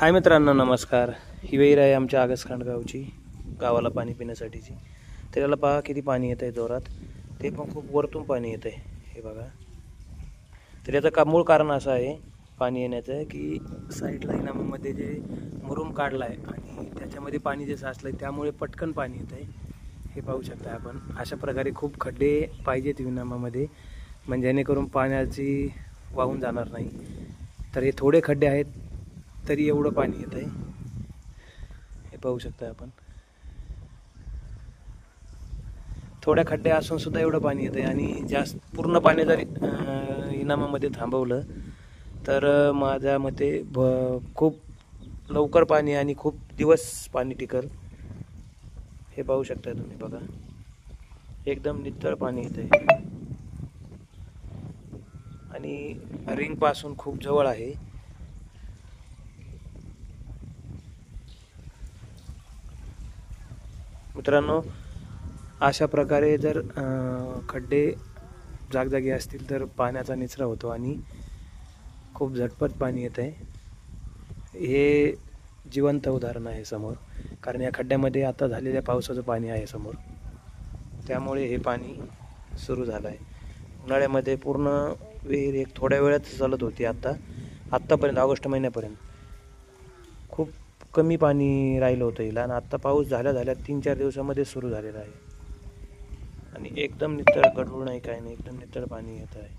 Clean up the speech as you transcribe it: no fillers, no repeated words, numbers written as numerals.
हाय मित्रांनो, नमस्कार. ही विहीर आहे आमच्या आगसखांड गावची, गावाला पाणी पिण्यासाठीची. तर याला पहा किती पाणी येत आहे जोरात. ते पण खूप वरतून पाणी येत आहे, हे बघा. तर याचं मूळ कारण असं आहे पाणी येण्याचं की साईडला इनामामध्ये जे मुरुम काढला आहे आणि त्याच्यामध्ये पाणी जे साचलं आहे त्यामुळे पटकन पाणी येत आहे. हे पाहू शकता आपण. अशा प्रकारे खूप खड्डे पाहिजेत इनामामध्ये, म्हणजे जेणेकरून पाण्याची वाहून जाणार नाही. तर हे थोडे खड्डे आहेत तरी एवढं पाणी येत आहे, हे पाहू शकता आपण. थोड्या खड्डे असून सुद्धा एवढं पाणी येत आहे. आणि जास्त पूर्ण पाणी जरी इनामामध्ये थांबवलं तर माझ्या मते खूप लवकर पाणी आणि खूप दिवस पाणी टिकल. हे पाहू शकता तुम्ही, बघा एकदम नितळ पाणी येत आहे आणि रिंग पासून खूप जवळ आहे. मित्रांनो, अशा प्रकारे जर खड्डे जागजागी असतील तर पाण्याचा निचरा होतो आणि खूप झटपट पाणी येत आहे. हे जिवंत उदाहरण आहे समोर, कारण या खड्ड्यामध्ये आता झालेल्या पावसाचं पाणी आहे समोर, त्यामुळे हे पाणी सुरू झालं आहे. उन्हाळ्यामध्ये पूर्ण विहीर एक थोड्या वेळात चालत होती. आत्तापर्यंत ऑगस्ट महिन्यापर्यंत खूप कमी पाणी राहिलं होतं हिला, आणि आत्ता पाऊस झाल्या 3-4 दिवसामध्ये सुरू झालेला आहे आणि एकदम नितळ, गढूळ नाही, काय नाही, एकदम नितळ पाणी येत आहे.